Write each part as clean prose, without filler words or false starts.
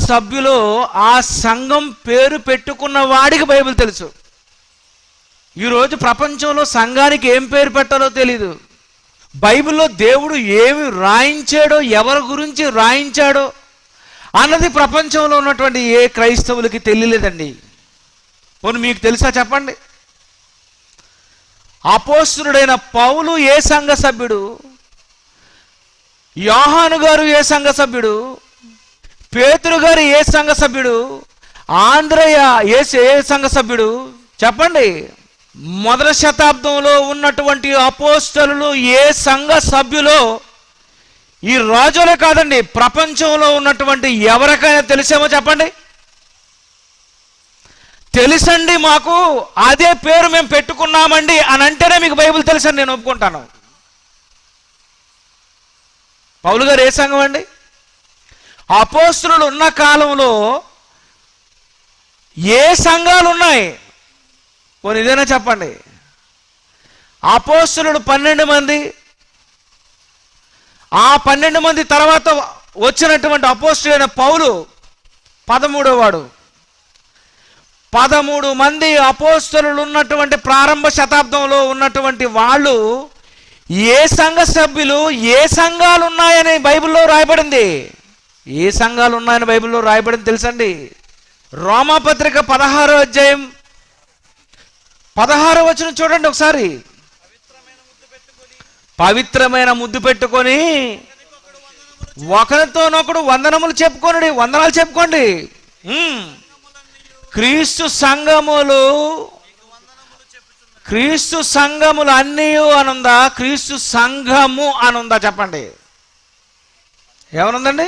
సభ్యులో ఆ సంఘం పేరు పెట్టుకున్న వాడికి బైబిల్ తెలుసు. ఈరోజు ప్రపంచంలో సంఘానికి ఏం పేరు పెట్టాలో తెలీదు. బైబిల్లో దేవుడు ఏమి రాయించాడో, ఎవరి గురించి రాయించాడో అన్నది ప్రపంచంలో ఉన్నటువంటి ఏ క్రైస్తవులకి తెలియలేదండి. పోనీ మీకు తెలుసా చెప్పండి? అపోస్తలుడైన పౌలు ఏ సంఘ సభ్యుడు? యోహాను గారు ఏ సంఘ సభ్యుడు? పేతురు గారు ఏ సంఘ సభ్యుడు? ఆంద్రయ ఏ సంఘ సభ్యుడు? చెప్పండి. మొదటి శతాబ్దంలో ఉన్నటువంటి అపోస్తలులు ఏ సంఘ సభ్యులో ఈ రాజులే కాదండి, ప్రపంచంలో ఉన్నటువంటి ఎవరికైనా తెలిసేమో చెప్పండి. తెలుసండి, మాకు అదే పేరు మేము పెట్టుకున్నామండి అని అంటేనే మీకు బైబిల్ తెలుసని నేను ఒప్పుకుంటాను. పౌలు గారు ఏ సంఘం అండి? అపోస్తలులు ఉన్న కాలంలో ఏ సంఘాలు ఉన్నాయి? పోనీ ఇదేనా చెప్పండి. అపోస్తలులు 12 మంది, ఆ 12 మంది తర్వాత వచ్చినటువంటి అపోస్తలుడైన పౌలు 13వ వాడు. 13 మంది అపోస్తలులు ఉన్నటువంటి ప్రారంభ శతాబ్దంలో ఉన్నటువంటి వాళ్ళు ఏ సంఘ సభ్యులు, ఏ సంఘాలు ఉన్నాయని బైబిల్లో రాయబడింది. ఏ సంఘాలు ఉన్నాయని బైబిల్లో రాయబడింది తెలుసండి? రోమాపత్రిక 16వ అధ్యాయం 16వ వచనం చూడండి ఒకసారి. పవిత్రమైన ముద్దు పెట్టుకొని ఒకరితోనొకడు వందనాలు చెప్పుకోండి. క్రీస్తు సంఘములు అన్నీ అనుందా? క్రీస్తు సంఘము అనుందా? చెప్పండి, ఏమనుందండి?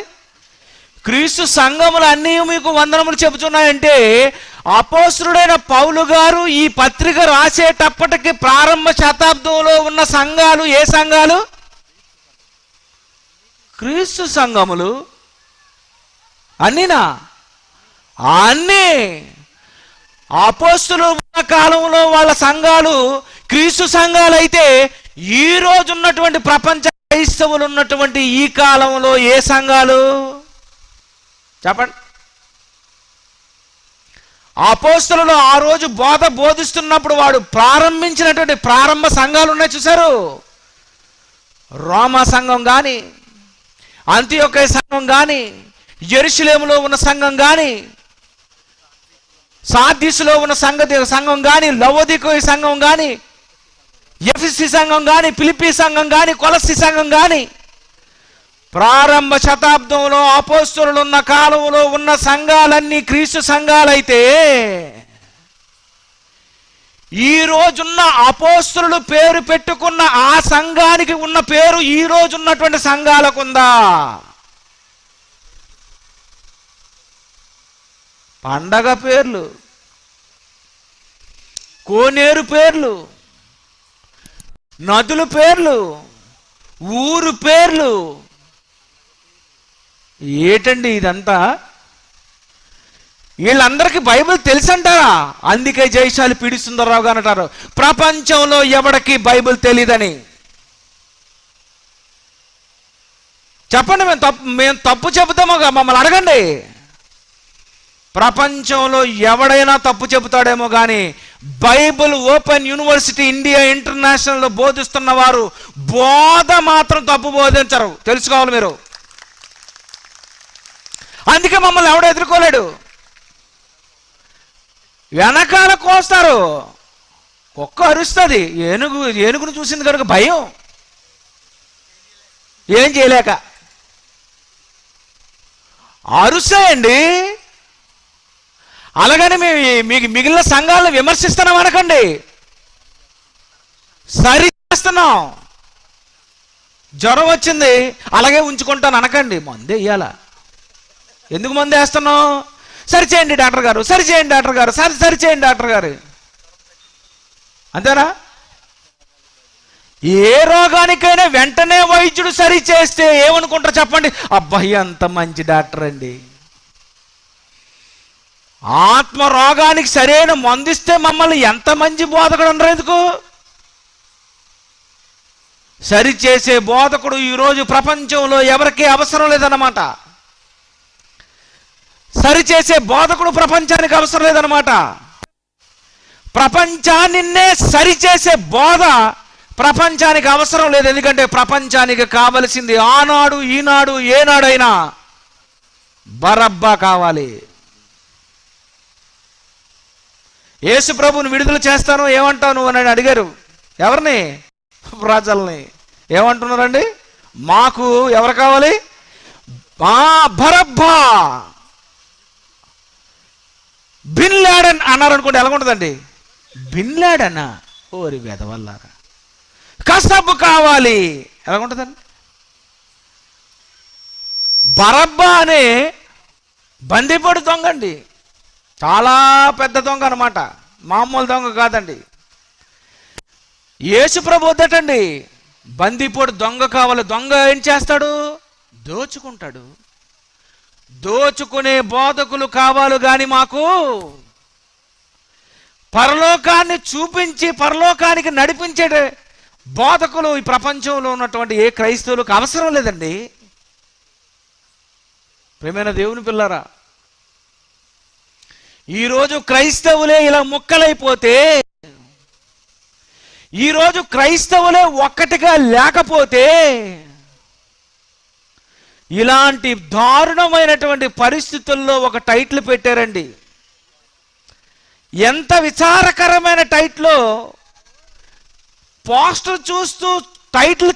క్రీస్తు సంఘములు అన్నీ మీకు వందనములు చెబుతున్నాయంటే అపోస్తలుడైన పౌలు గారు ఈ పత్రిక రాసేటప్పటికి ప్రారంభ శతాబ్దంలో ఉన్న సంఘాలు ఏ సంఘాలు? క్రీస్తు సంఘములు అన్నీనా? అన్నీ. అపోస్తలులు ఉన్న కాలంలో వాళ్ళ సంఘాలు క్రీస్తు సంఘాలు అయితే, ఈ రోజు ఉన్నటువంటి ప్రపంచ క్రైస్తవులు ఉన్నటువంటి ఈ కాలంలో ఏ సంఘాలు చెప్పండి? అపోస్తలులు ఆ రోజు బోధిస్తున్నప్పుడు వాడు ప్రారంభించినటువంటి ప్రారంభ సంఘాలు ఉన్నాయి చూసారు. రోమా సంఘం కానీ, అంతియోకయ సంఘం కానీ, యెరూషలేములో ఉన్న సంఘం కానీ, సార్దీసులో ఉన్న సంఘం కానీ, లవోదికయ సంఘం కానీ, ఎఫెసీ సంఘం కానీ, ఫిలిప్పీ సంఘం కానీ, కొలస్సీ సంఘం కానీ, ప్రారంభ శతాబ్దంలో అపోస్తలులు ఉన్న కాలంలో ఉన్న సంఘాలన్నీ క్రీస్తు సంఘాలైతే, ఈ రోజున్న అపోస్తలులు పేరు పెట్టుకున్న ఆ సంఘానికి ఉన్న పేరు ఈ రోజు ఉన్నటువంటి సంఘాలకు ఉందా? పండగ పేర్లు, కోనేరు పేర్లు, నదుల పేర్లు, ఊరు పేర్లు, ఏటండి ఇదంతా? వీళ్ళందరికీ బైబిల్ తెలుసంటారా? అందుకే జయశాలి పిడి సుందరరావు గారు అంటారు, ప్రపంచంలో ఎవడికి బైబిల్ తెలీదని. చెప్పండి, మేము తప్పు చెబుతామో మమ్మల్ని అడగండి. ప్రపంచంలో ఎవడైనా తప్పు చెబుతాడేమో కానీ బైబిల్ ఓపెన్ యూనివర్సిటీ ఇండియా ఇంటర్నేషనల్లో బోధిస్తున్న వారు బోధ మాత్రం తప్పు బోధించరు, తెలుసుకోవాలి మీరు. అందుకే మమ్మల్ని ఎవడ ఎదుర్కోలేడు. వెనకాల కోస్తారు, కుక్క అరుస్తుంది, ఏనుగును చూసింది కనుక భయం, ఏం చేయలేక అరుస్తాయండి. అలాగని మీకు మిగిలిన సంఘాలను విమర్శిస్తున్నాం అనకండి, సరి చేస్తున్నాం. జ్వరం వచ్చింది అలాగే ఉంచుకుంటాను అనకండి, మందే ఇయ్యాల. ఎందుకు మందు వేస్తున్నావు? సరి చేయండి డాక్టర్ గారు, సరి చేయండి డాక్టర్ గారు, సరి చేయండి డాక్టర్ గారు, అంతేనా? ఏ రోగానికైనా వెంటనే వైద్యుడు సరి చేస్తే ఏమనుకుంటారు చెప్పండి? అబ్బాయి అంత మంచి డాక్టర్ అండి. ఆత్మ రోగానికి సరైన మందిస్తే మమ్మల్ని ఎంత మంచి బోధకుడు అనరు ఎందుకు? సరిచేసే బోధకుడు ఈరోజు ప్రపంచంలో ఎవరికీ అవసరం లేదన్నమాట. సరిచేసే బోధకుడు ప్రపంచానికి అవసరం లేదనమాట. ప్రపంచాన్నిన్నే సరిచేసే బోధ ప్రపంచానికి అవసరం లేదు. ఎందుకంటే ప్రపంచానికి కావలసింది ఆనాడు ఈనాడు ఏనాడైనా బరబ్బా కావాలి. యేసు ప్రభువుని విడుదల చేస్తాను ఏమంటావు నువ్వు అని అడిగారు. ఎవరిని? ప్రజల్ని. ఏమంటున్నారండి? మాకు ఎవరు కావాలి? బరబ్బా, బిన్ లాడెన్ అన్నారు అనుకోండి, ఎలాగుంటుందండి? బిన్ లాడెనా? ఓరి వెదవల్లారా. కసబు కావాలి, ఎలాగుంటుందండి? బరబ్బా అనే బందిపోటు దొంగ అండి, చాలా పెద్ద దొంగ అనమాట, మామూలు దొంగ కాదండి. యేసు ప్రభు వద్దటండి, బందిపోటు దొంగ కావాలి. దొంగ ఏం చేస్తాడు? దోచుకుంటాడు. దోచుకునే బోధకులు కావాలి కానీ మాకు పరలోకాన్ని చూపించి పరలోకానికి నడిపించే బోధకులు ఈ ప్రపంచంలో ఉన్నటువంటి ఏ క్రైస్తవులకు అవసరం లేదండి. ప్రియమైన దేవుని పిల్లరా, ఈరోజు క్రైస్తవులే ఇలా ముక్కలైపోతే, ఈరోజు క్రైస్తవులే ఒక్కటిగా లేకపోతే ఇలాంటి దారుణమైనటువంటి పరిస్థితుల్లో ఒక టైటిల్ పెట్టారండి. ఎంత విచారకరమైన టైటిల్! పోస్టర్ చూస్తూ టైటిల్